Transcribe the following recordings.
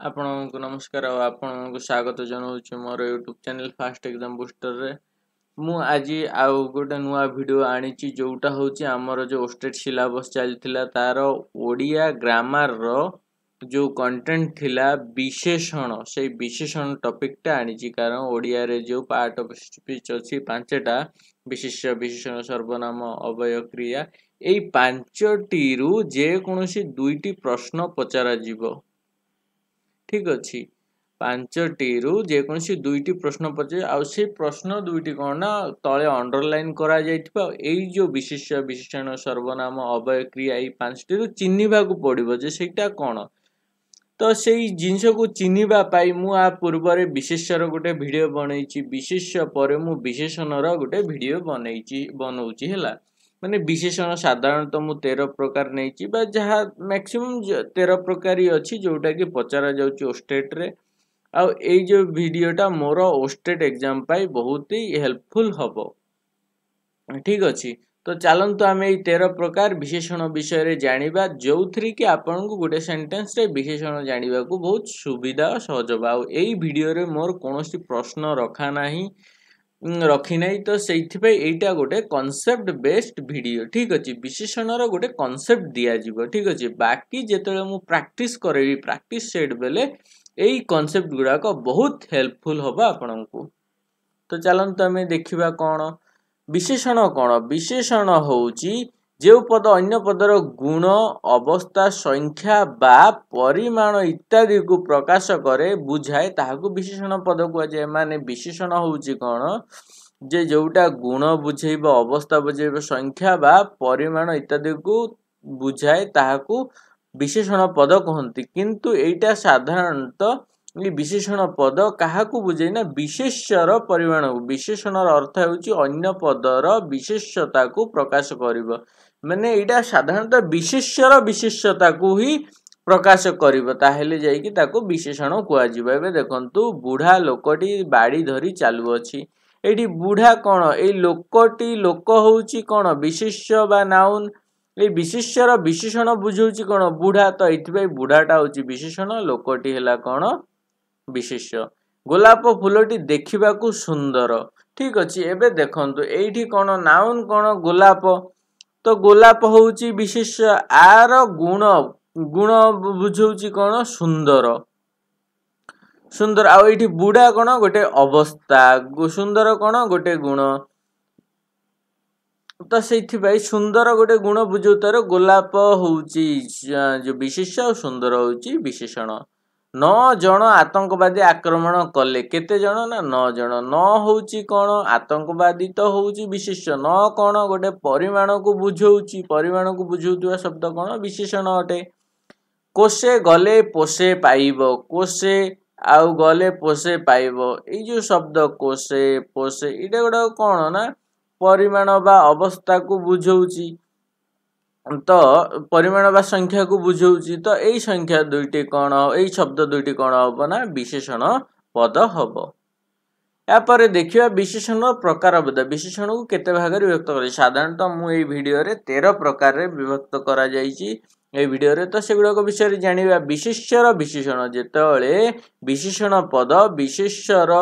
आपनको नमस्कार और आपको स्वागत जनाऊँ मोर YouTube channel fast exam booster रे मु आज आउ गोटे नुआ वीडियो आनी जोटा हूँ आमर जो स्टेट सिलेबस चलता तार ओडिया ग्रामर रो जो कंटेंट थिला विशेषण से विशेषण टॉपिकटा आनी कारण ओडिया रे जो पार्ट ऑफ स्पीच अच्छी पांचटा विशेष्य विशेषण सर्वनाम अवय क्रिया यही पांचटी जे कौन दुईटी प्रश्न पचरा जीवो ठीक अच्छी पांचटी जेकोसी दुईटी प्रश्न पचे आउ से प्रश्न दुईटी कौन ना तले अंडरलाइन करा जाइथिबा एई जो विशेष्य विशेषण सर्वनाम अवय क्रिया एई पांचटी चिन्हिबा को पड़िबो जे सेटा कौन तो सेई जिंस को चिन्हिबा पाई मु आ पूर्वरे विशेष्यर गोटे वीडियो बनैछि विशेष्य परे मु विशेषणर गोटे वीडियो बनौछि हेला माने विशेषण साधारणतः मु 13 प्रकार नहीं जहाँ मैक्सिमम 13 प्रकार ही अच्छी जोटा कि पचरा जाउची ओस्टेट रे आउ ए जो वीडियोटा मोर ओस्टेट एग्जाम पाई बहुत ही हेल्पफुल हबो ठीक अच्छी तो चलतु आम ये 13 प्रकार विशेषण विषय रे जानिबा जो थी कि आपन को गोटे सेंटेंस रे विशेषण जानिबा को बहुत सुविधा और सहज बा एई वीडियो रे मोर कोनोसी प्रश्न रखा नाही रखी नहीं तो से यहीटा गोटे कॉन्सेप्ट बेस्ड वीडियो ठीक अच्छे विशेषण गोटे कॉन्सेप्ट दिज्व ठीक अच्छे बाकी जिते मु प्रैक्टिस करेबी प्रैक्टिस सेट बेले यही कॉन्सेप्ट गुड़ाक बहुत हेल्पफुल हम आपण को तो चलते आम देखा कौन विशेषण कौन विशेषण होउची जो पद अन्य पदर गुण अवस्था संख्या बा परिमाण इत्यादि को प्रकाश करे बुझाए ताहाको विशेषण पद कहुए माने विशेषण होउची कौन जे जोटा गुण बुझेब अवस्था बुझेब संख्या बा परिमाण इत्यादि को बुझाए ताहाको विशेषण पद कहती किंतु एटा साधारणतः ये विशेषण पद क्या बुझे ना विशेष्यर परिमाण विशेषण अर्थ होउची अन्य पदर विशेषता को प्रकाश करिवो माने एटा साधारणतः विशेष्यर विशेषता को ही प्रकाश करिवो ताहेले जाइकी ताको विशेषण कुआ जिवो एबे देखंतु बुढ़ा लोकटी बाड़ी धरी चालू अछि एठी बुढ़ा कोन ए लोकटी लोक होउची कोन विशेष्य बा नाउन ए विशेष्यर विशेषण बुझौची कोन बुढ़ा तो एथिबे बुढ़ाटा होउची विशेषण लोकटी हैला कोन विशेष्य गोलाप फूलटी देखा सुंदर ठीक अच्छे एबे देखंतु एठी कोन नाउन कोन गोलाप तो गोलाप होउची विशेष्य आर गुण गुण बुझौची कोन सुंदर सुंदर आ एठी बुढ़ा कोन गोटे अवस्था सुंदर कोन गोटे गुण तो से सुंदर गोटे गुण बुझौतार गोलाप होउची जो विशेष्य और सुंदर होउची विशेषण 9 जन आतंकवादी आक्रमण कले केते जन ना 9 जन 9 होउची कोन आतंकवादी तो होउची विशेष्य 9 कोन गोटे परिमाण को बुझौची परिमाण को बुझौतुवा शब्द कोन विशेषण अटे कोसे गले पोसे पाइबो कोसे आउ गले पोसे पाइबो ए जो शब्द कोसे पोसे इटा गोटे कोन ना परिमाण बा अवस्था को बुझौची तो परिमाण बा संख्या को बुझौची तो यही संख्या दुईटी कौन यही शब्द दुईटी कौन हम ना विशेषण पद हम यापर देखिए विशेषण प्रकार बोध विशेषण को केते भाग रे विभक्त कर साधारणतः मु एई वीडियो रे 13 प्रकार रे विभक्त करा जाईची ए वीडियो रे तो सेगुडा विषय जानिबा विशेष्यर विशेषण जेतेबेले विशेषण पद विशेष्यर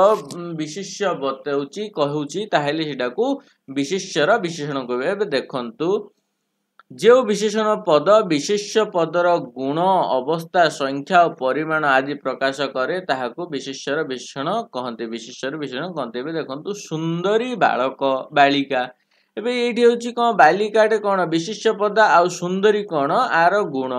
विशेष्य बतौची कहूची ताहेले सेटा को विशेष्यर विशेषण कहबे एबे देखंतु जो विशेषण पद विशेष्य पदर गुण अवस्था संख्या और परिमाण आदि प्रकाश करे ताहाको विशेष्यर विशेषण कहते विशेष्यर विशेषण कहते देखंतु सुंदरी बालक बालिका एबे एठी होची कोन बालिकाटे कोन विशेष्य पद आ सुंदरी कोन आर गुण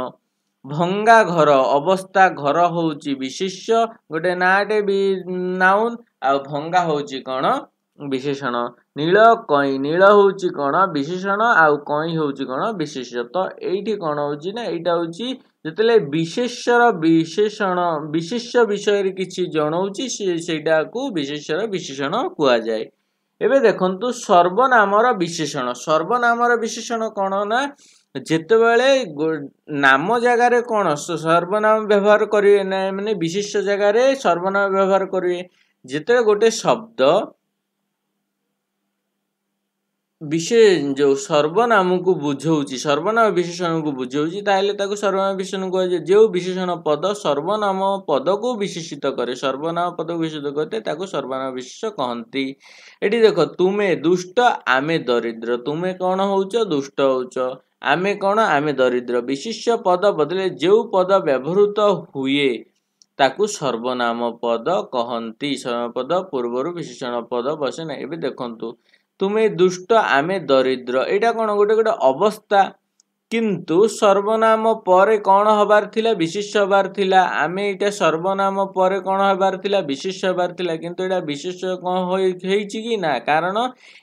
भंगा घर अवस्था घर होची विशेष्य गोटे नाटे भी नाउन आ भंगा होची कोन विशेषण नील कई नील होची कोन विशेषण आउ कई होची कोन विशेष्य तो एठी कोन होची ना एटा होची जतले विशेष्यर विशेषण विशेष्य विषय रे किछि जणौची सेटा को विशेष्यर विशेषण कुआ जाय एबे देखंतु सर्वनामर विशेषण कोन ना जेतेबेले नाम जगह रे कोन सर्वनाम व्यवहार करिवे ना माने विशेष्य जगह रे सर्वनाम व्यवहार करिवे जेते गोटे शब्द विशेष जो सर्वनाम को बुझाऊँगी सर्वनाम विशेषण को बुझाऊँगी ताहले ताको सर्वनाम विशेषण कहुए जो विशेषण पद सर्वनाम पद को विशेषित करे सर्वनाम पद को विशेषित करते ताको सर्वनाम विशेष कहती। एटी देख तुमे दुष्ट आमे दरिद्र तुमे कौन होउच दुष्ट होउच आमे कौन आमे दरिद्र विशिष्य पद बदले जो पद व्यवहृत हुए ताकू सर्वनाम पद कहती सर्वनाम पद पूर्वर विशेषण पद बसे ना। एबे देखंतु तुमे दुष्ट आमे दरिद्र एटा कौन गोटे गोटे अवस्था किंतु सर्वनाम परे कौन हबार थिला विशेष्य हबार थिला आमे एटा सर्वनाम परे कौन हबार थिला विशेष्य हबार थिला किंतु एटा विशेष्य कौन होईची कि ना कारण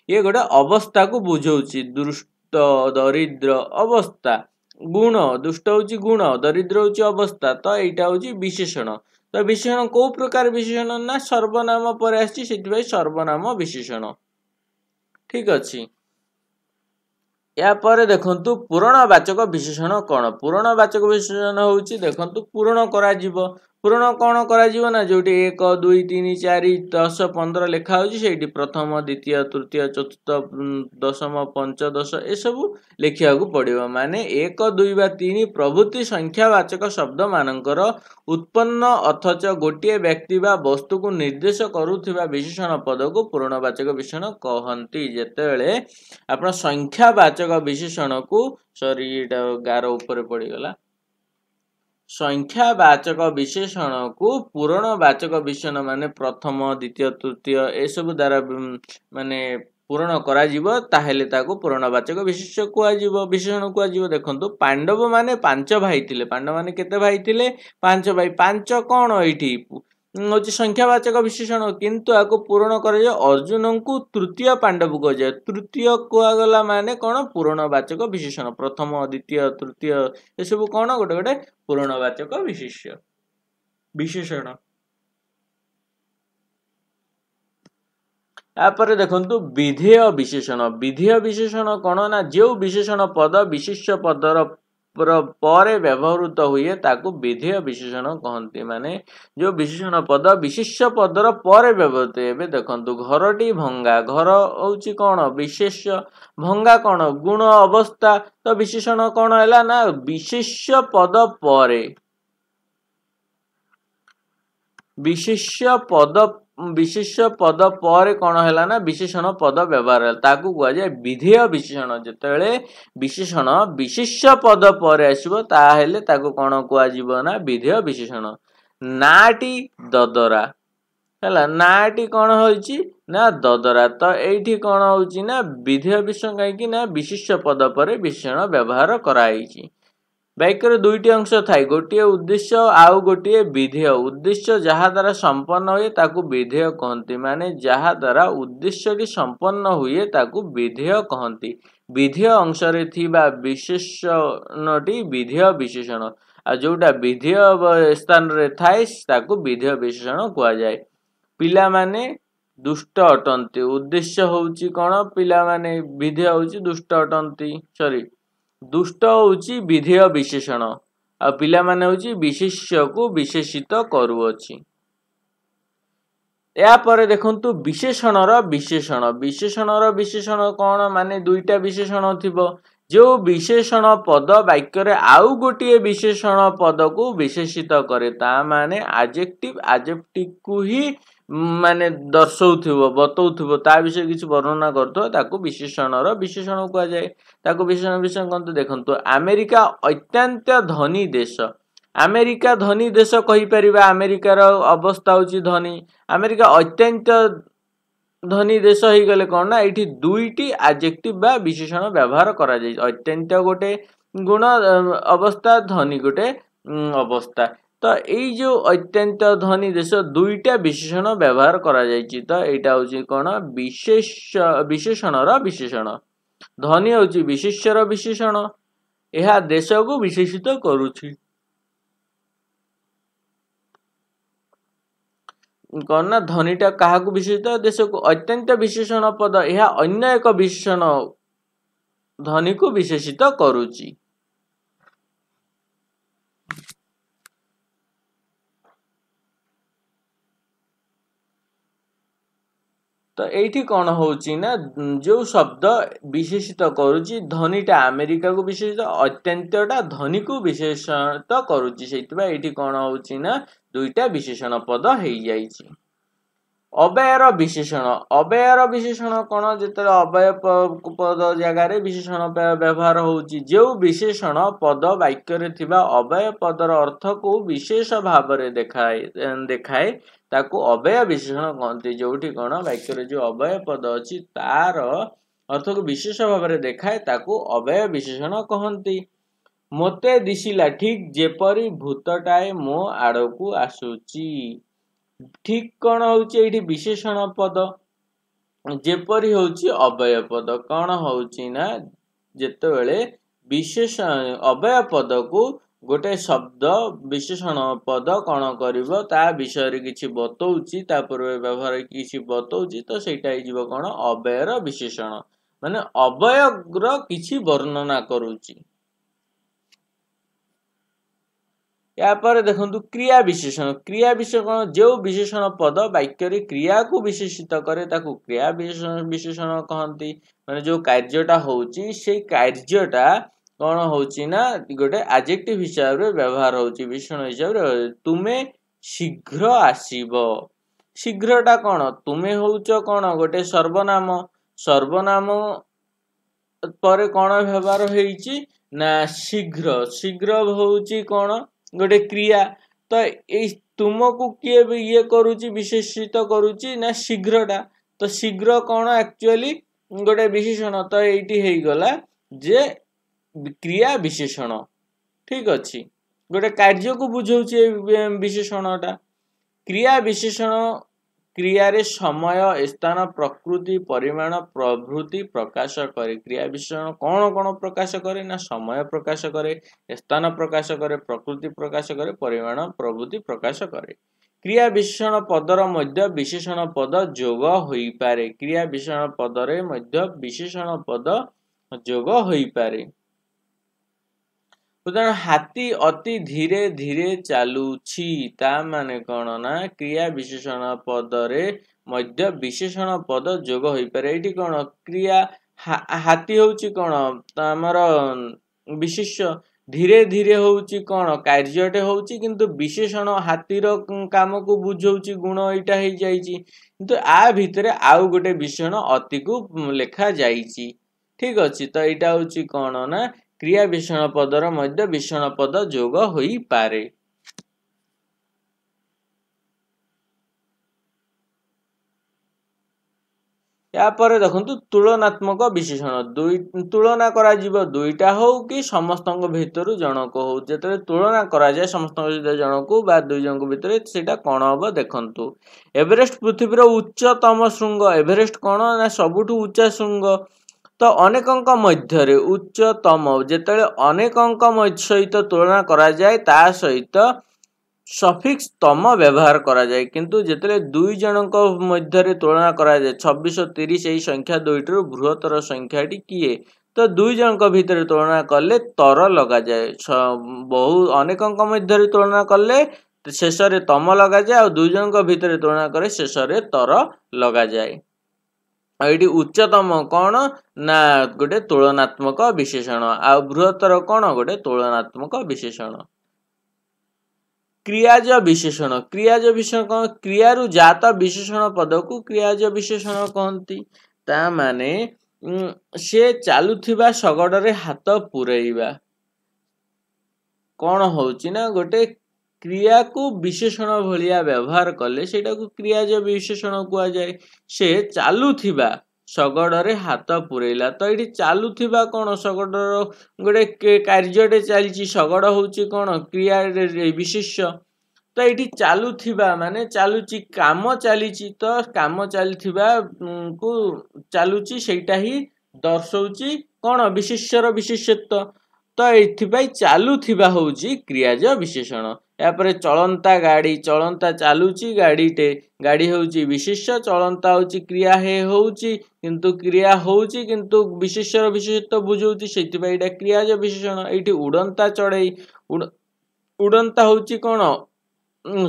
ये गोटे अवस्था को बुझाउची दुष्ट दरिद्र अवस्था गुण दुष्ट होची गुण दरिद्र होची अवस्था तो एटा होची विशेषण तो विशेषण को प्रकार विशेषण ना सर्वनाम परे आसी सेति सर्वनाम विशेषण ठीक अच्छी। या पर देखंतु पूरणवाचक विशेषण कौन पूरणवाचक विशेषण होउची देखंतु पूर्ण करा जीवो पूर्ण कौन करा जीवो ना जोटी 1 2 3 4 10 15 लिखा होची सेठी प्रथम द्वितीय तृतीय चतुर्थ दशम पंचदश ए सब लिखिया को पड़िबो माने 1 2 बा 3 प्रभृति संख्यावाचक शब्द मानकर उत्पन्न अथच गोटे व्यक्ति बा वस्तु को निर्देश करूथिबा विशेषण पद को पूर्णवाचक विशेषण कहंती। जेतेबेले आपण संख्यावाचक विशेषण को सॉरी एटा गार ऊपर पड़ी गला संख्यावाचक विशेषण को पूर्णवाचक विशेषण माने प्रथम द्वितीय तृतीय ए सब द्वारा माने पूर्ण करा जीवो ताहेले ताको पूर्णवाचक विशेष्य कुआ जीवो विशेषण कुआ जीवो। देखंतु पांडव माने 5 भाई थिले पांडव माने केते भाई थिले 5 भाई 5 कोन एठी होची संख्यावाचक विशेषण किंतु आको पूर्ण करे अर्जुन को तृतीय पांडव को जाए तृतीय कुआ गला माने कोन पूर्णवाचक विशेषण प्रथम द्वितीय तृतीय ए सब कोन गोटे गोटे पूर्णवाचक विशेष्य विशेषण। यापर देखंतु विधेय विशेषण कौन ना जो विशेषण पद विशिष्य पदर परे व्यवहृत हुए ताकू विधेय विशेषण कहती माने जो विशेषण पद विशिष्य पदर परे व्यवहृत हुए देखंतु घरटी भंगा घर होची कौन विशेष्य भंगा कौन गुण अवस्था तो विशेषण कौन है ना विशिष्य पद परे विशिष्य पद पर कौन है ना विशेषण पद व्यवहार ताकू कह जाए विधेय विशेषण जेतेबेले विशेषण विशिष्य पद पर आसीबो ताहेले ताकू कौन कह जीवो ना विधेय विशेषण। नाटी ददरा हैला नाटी कौन होईची ना ददरा तो एठी कौन होची ना विधेय विशेषण कहीं ना विशिष्य पद पर विशेषण व्यवहार कराईची। वाक्यर दुईटी अंश थाई गोटे उद्देश्य आउ गोटे विधेय उद्देश्य जहा द्वारा संपन्न हुए ताकू विधेय कहती माने जहा द्वारा उद्देश्यटी संपन्न हुए ताकू विधेय कहती विधेय अंश रे थिबा विशेषणटी विधेय विशेषण आ जोटा विधेय स्थान रे थाए ताकू विधेय विशेषण कुआ जाए। पिला माने दुष्ट अटंती उद्देश्य होउची कोन पिला माने विधेय होउची दुष्ट अटंती सॉरी दुष्ट होउची विधेय विशेषण आ पिला माने होउची विशिष्य को विशेषित करूअछि। या परे देखंतु विशेषणर विशेषण कोन माने दुईटा विशेषण थिबो जो विशेषण पद वाक्य रे आउ गोटे विशेषण पद को विशेषित करे ता माने एडजेक्टिव को ही माने दर्शाउथिबो बतौथिबो ता विषय किछि वर्णना करथो ताको विशेषणर विशेषण कुआ जाए ताको विशेषण विषय कोन देखंतु अमेरिका अत्यंत धनी देश अमेरिका धनी देश कहि परिबा अमेरिकार अवस्था होची धनी अमेरिका अत्यंत धनी देश ही गले कोन ना एठी दुईटी एडजेक्टिव बा विशेषण व्यवहार करा जाय अत्यंत गोटे गुण अवस्था धनी गोटे अवस्था तो एई जो अत्यंत धनी देश दुईटा विशेषण व्यवहार करा जायछि तो एटा होची कोन विशेषणर विशेषण धनी होची विशिष्यर विशेषण यह देश को विशेषित करूछि कौन ना धनीटा कहा को विशेषित देश को अत्यंत विशेषण पद यह अन्य एक विशेषण धनी को विशेषित करूछि। तो एठी कौन होची ना जो शब्द विशेषित करूची धनीटा अमेरिका को विशेषित अत्यंतटा धनी को विशेषित करूची सेइतबा एठी कौन होची ना दुईटा विशेषण पद हेई जाईची। अव्ययर विशेषण कौन जिते अव्यय पद जगार विशेषण व्यवहार होची जो विशेषण पद वाक्य थिबा अव्यय पदर अर्थ को विशेष भाव में देखाए ताकू अव्यय विशेषण कहते जोठी कौन वाक्य जो अव्यय पद अच्छी तार अर्थ को विशेष भाव में देखाए ताकू अव्यय विशेषण कहती। मोते दिशिला ठीक जेपरी भूतटाए मो आड़कू आसुची ठीक कौन होची एठी विशेषण पद जेपरी होची अव्यय पद कौन होची ना जेतेबेले विशेषण अव्यय पद को गोटे शब्द विशेषण पद कौन करिवो ता विषय रे किछि बतौची ता पूर्व व्यवहार किछि बतौची तो सेटा हिजिवो कौन अव्ययर विशेषण माने अव्ययर किछि वर्णना करूची। या पर देखंतु क्रिया विशेषण जो विशेषण पद वाक्य रे क्रिया को विशेषित करे ताकू क्रिया विशेषण कहंती माने जो कार्यटा होची से कार्यटा कौन होची ना गोटे एडजेक्टिव हिसाब रे व्यवहार होची विशेषण हिसाब रे तुमे शीघ्र आसीबो शीघ्रटा कौन तुमे होचो कौन गोटे सर्वनाम पर कौन व्यवहार होईची ना शीघ्र होची कौन गोटे क्रिया तो ए तुमको किए ये करूची विशेषित करूची ना शीघ्रटा तो शीघ्र कौन एक्चुअली गोटे विशेषण तो एटी हेई गला जे क्रिया विशेषण ठीक अच्छी गोटे कार्य को बुझाऊची विशेषणटा क्रिया विशेषण क्रिया रे समय स्थान प्रकृति परिमाण प्रभृति प्रकाश करे क्रिया विशेषण कौन प्रकाश करे ना समय प्रकाश करे स्थान प्रकाश करे प्रकृति प्रकाश करे परिमाण प्रभृति प्रकाश करे। क्रिया विशेषण पदर मध्य विशेषण पद जोग होई पारे क्रिया विशेषण पदरे मध्य विशेषण पद जोग होई पारे। उदाहरण हाथी अति धीरे धीरे चालुछि ता माने कौन ना क्रिया विशेषण पदरे मध्य विशेषण पद जोग होई पारे एठी कौन क्रिया हाथी होची कौन हमर विशेष्य धीरे धीरे होची कौन कार्यटे होची किंतु विशेषण हाथीर काम को बुझौची गुण एटा हे जाईची किंतु आ भितरे आउ गोटे विशेषण अति को लेखा जाईची ठीक अछि तो एटा होची कौन ना क्रिया विशेषण पदर मध्य विशेषण पद जोग होई पारे। या पर देखंतु तुलनात्मक विशेषण तुलना करा जीव दुईटा हो कि समस्तଙ୍କ भितरु जनक हो जेतरे तुलना करा जाय समस्तଙ୍କ भितर जनक बा दुई जनक भितर सेटा कोन हबो देखंतु एवरेस्ट पृथ्वीर उच्चतम शृंग एवरेस्ट कोन ना सबुठु उच्च शृंग तो अनेकंक मध्यरे उच्चतम जेतले अनेकंक सहित तुलना करा जाय ता सहित सफिक्स तम व्यवहार करा जाय किंतु जेतले दुई जनक मध्यरे तुलना करा जाय 26 और 30 एही संख्या दुईटर बृहत्तर संख्याटी किए तो दुई जनक भितर तुलना कले तर लगा जाय बहु अनेकंक मध्यरे तुलना कले शेष रे तम लगा जाय और दुई जनक भितर तुलना करे शेष रे तर लगा जाय। एटी उच्चतम कौन ना गोटे तुलनात्मक विशेषण आ बृहत्तर कौन गोटे तुलनात्मक विशेषण। क्रियाज विशेषण कौन क्रियारु जात विशेषण पद को क्रियाज विशेषण कहती ता माने से चालुथिबा शगड़रे हाथ पुरैबा कौन होची ना गोटे क्रिया को विशेषण भलिया व्यवहार कले सेटा को क्रियाज विशेषण कुआ जाए से चालुथिबा शगड़रे हाथ पुरैला तो ये चालुथिबा कौन शगड़र गोटे कार्यटे चलची शगड़ होची कौन क्रिया विशेष्य तो ये चालुथिबा माने चालुची काम चलीची तो काम चलथिबा को चालुची सेटा ही दर्शौची कौन विशेष्यर विशेषत्व तो एथिपाई चालुथिबा होची क्रियाज विशेषण। यापर चलंता गाड़ी चलंता चालुची गाड़ीटे गाड़ी होची विशेष्य चलंता होची क्रिया हे होची किंतु क्रिया होची किंतु विशेष्यर विशेषत्व बुझौची सेथिपाई एटा क्रियाज विशेषण। एठी उड़ंता चढ़ई उड़ंता होची कौन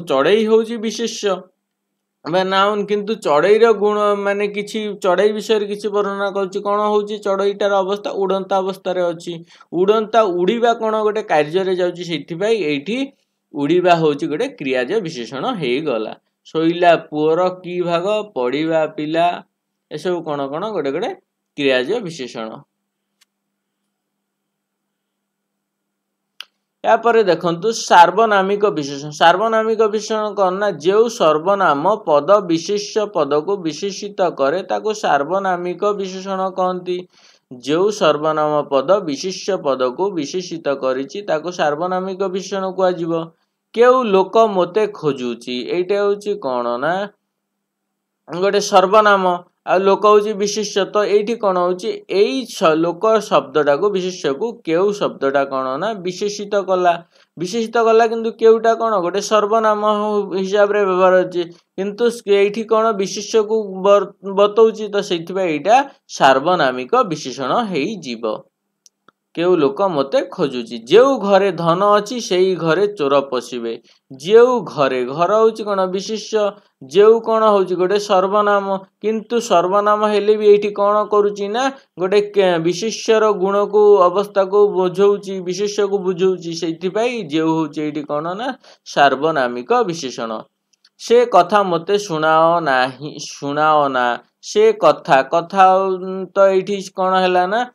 चढ़ई होची विशेष्य बा नाउन किंतु चढ़ईर गुण माने किछि चढ़ई विषय किछि वर्णना करूछि कोन होउछि चढ़ईटार अवस्था उड़ंता अवस्था रे अछि उड़ंता उड़ीबा कोन गोटे कार्य रे जाउछि सेथि पई एठी उड़ीबा होउछि गोटे क्रियाज विशेषण हेई गला सोइला पुअर की भाग पढ़ीबा पिला एसबु कोन कोन गोटे गोटे क्रियाज विशेषण यापर देखंतु सार्वनामिक विशेषण कौन ना जो सर्वनाम पद विशेष्य पद को विशेषित करे ताको सार्वनामिक विशेषण कहती जो सर्वनाम पद विशेष्य पद को विशेषित करिछि ताको सार्वनामिक विशेषण कुआजिबो केउ लोक मोते खोजुची एटा होची कोन ना गोटे सर्वनाम आ लोक होची विशेष्य तो एठी कोन होची एई लोक शब्दटा को विशेष्य को केउ शब्दटा कोन ना विशेषित कला किंतु केउटा कोन गोटे सर्वनाम हिसाब रे व्यवहार होची किंतु एठी कोन विशेष्य को बतौची तो सेथि बा एटा सार्वनामिक विशेषण हेई जीव केउ लोक मते खोजुची जेउ घरे धन अछि सेई घरे चोर पसिबे जेउ घरे घर होची कोन विशेष्य जेउ कोन होची गोटे सर्वनाम किंतु सर्वनाम हेले भी एठी कोन करूची ना गोटे विशेष्यर गुण को अवस्था को बुझौची विशेष्य को बुझौची सेथि पई जेउ होची एठी कोन ना सार्वनामिक विशेषण से कथा मते सुनाओ ना से कथा तो एठी कोन हैला ना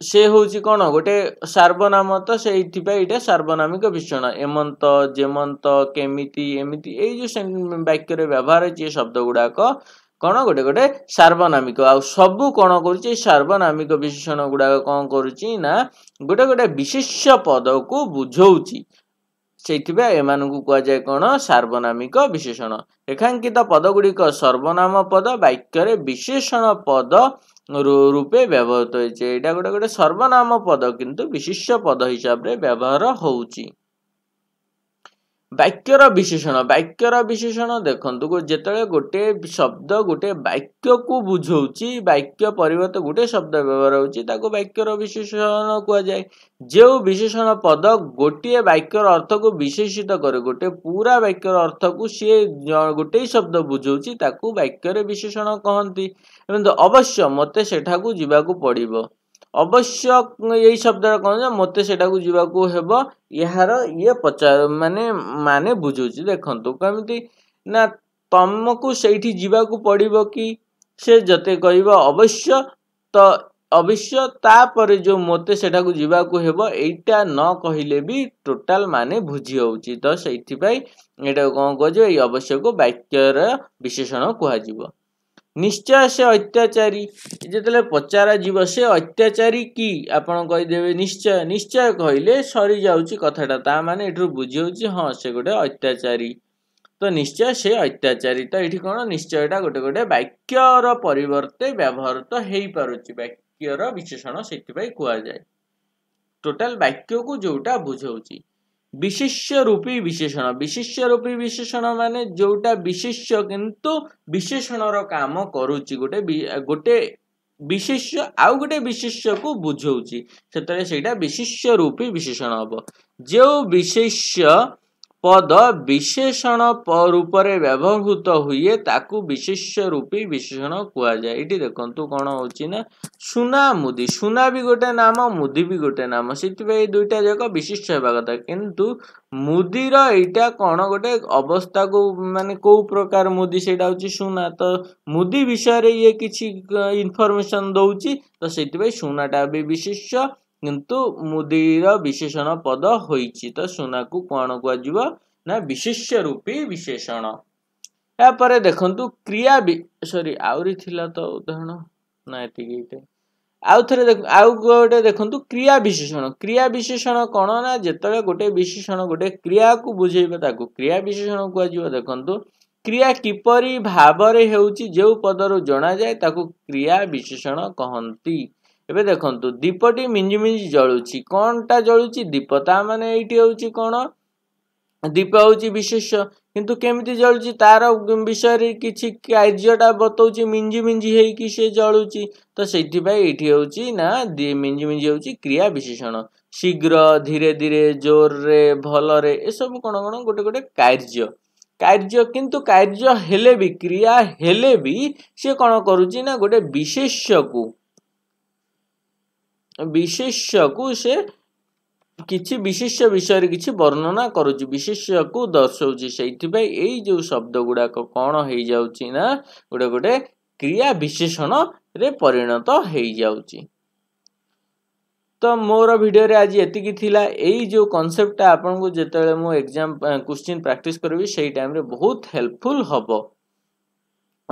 से होची कोन गोटे सार्वनाम तो सेथि पई एटा सार्वनामिक विशेषण एमंत जेमंत केमिति एमिति ए जो वाक्य रे व्यवहार जे शब्द गुडा को कोन गोटे गोटे सार्वनामिक आ सब कोन करूची सार्वनामिक विशेषण गुडा कोन करूची ना गोटे गोटे विशेष्य पद को बुझौची सेथि पई एमान को कुआ जाय कोन सार्वनामिक विशेषण रेखांकित पद गुडी को सर्वनाम पद वाक्य रे विशेषण पद रूपे व्यवहृत होइछे एटा गोटे गोटे सर्वनाम पद किंतु विशेष्य पद हिसाब रे व्यवहार होउची वाक्यर विशेषण देखंतु जेतले गोटे शब्द गोटे वाक्य को बुझौची वाक्य परिवर्ते गोटे शब्द व्यवहार होउची ताको वाक्यर विशेषण कुआ जाय जो विशेषण पद गोटे वाक्यर अर्थ को विशेषित करे गोटे पूरा वाक्यर अर्थ को से गोटे शब्द बुझौची ताको वाक्यर विशेषण कहंती एवं अवश्य मते सेठा को जीवा को पड़िबो अवश्य यही शब्द कौन मते सेटा को जीवा को हेबो यार ये पचार माने बुझौची देखंतु केमिति ना तुमको सेठी जीवा को पड़िबो कि से जते कहबो अवश्य तो अवश्य तापर जो मते सेटा को जीवा को हेबो एटा न कहिले भी टोटल माने बुझी होउची तो सेठी पई एटा कोन कहजो ए अवश्य को वाक्यर विशेषण कुहा जीवो निश्चय से अत्याचारी जेतले पचारा जीव से अत्याचारी की आपण कहि देबे निश्चय कहले सरी जाउची कथाटा ता माने एठु बुझी होउची हां से गोटे अत्याचारी तो निश्चय से अत्याचारी तो एठी कोन निश्चयटा गोटे गोटे वाक्यर परिवर्ते व्यवहारित हेई पारुची वाक्यर विशेषण सेति पई कुआ जाय टोटल वाक्य को जोटा बुझौची विशेष्य रूपी विशेषण माने जोटा विशेष्य किंतु विशेषण रो काम करूची गोटे विशेष्य आउ गोटे विशेष्य को बुझौची सेतरे सेटा विशेष्य रूपी विशेषण हबो जो विशेष्य पद विशेषण रूप रे व्यवहृत हुए ताकू विशेष्य रूपी विशेषण कुआ जाय एठी देखंतु कोन होची ना सुना भी गोटे नाम मुदी भी गोटे नाम सेति पे दुईटा जक विशिष्ट हेबा कथा किंतु मुदीर एटा कोन गोटे अवस्था को माने को प्रकार मुदी सेटा होची सुना तो मुदी विषय रे ये किछि इन्फॉर्मेशन दउची तो सेति पे सुनाटा भी विशिष्ट किंतु मुदीर विशेषण पद होईची तो सुना को कोन कुआ जीवो ना विशेष्य रूपी विशेषण या परे देखंतु क्रिया सॉरी आउरी थिला तो उदाहरण ना एतिकी आउ थरे आउ गोटे देखंतु क्रिया विशेषण कोन ना जेतले गोटे विशेषण गोटे क्रिया को बुझेबे ताको क्रिया विशेषण कुआ जीवो देखंतु क्रिया किपरि भाबरे हेउची जेउ पदरु जणा जाय ताको क्रिया विशेषण कहंती एबे देखंतु दीपटी मिंजी मिंजी जळुची कोनटा जळुची दीप ता माने एठी होउची कोन दीप होउची विशेष्य किंतु केमिति जळुची तार विषय रे किछि कार्यटा बतौची मिंजी मिंजी हेई कि से जळुची तो सेठी भाई एठी होउची ना मिंजी मिंजी होउची क्रिया विशेषण शीघ्र धीरे धीरे जोर रे भल रे ए सब कोन कोन गोटे गोटे कार्य किंतु कार्य हेले भी क्रिया हेले भी से कौन करुची ना गोटे विशेष्य को से किछि विशेष्य विषय किछि वर्णना करुची विशेष्य को दर्शाउची सेइथिबे एई जो शब्द गुडा कौन हो जाउची ना गोटे गोटे क्रिया विशेषण रे परिणत हो जाउची। तो मोर वीडियो रे आज एतिकी थिला एई जो कांसेप्ट आपन को जेतेले मो एग्जाम क्वेश्चन प्रैक्टिस करबी सेई टाइम रे बहुत हेल्पफुल हबो।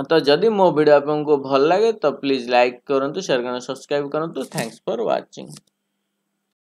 तो जदि मो वीडियो आपन को भल लागे तो प्लीज लाइक करंतु शेयर करंतु सब्सक्राइब करंतु थैंक्स फॉर वाचिंग।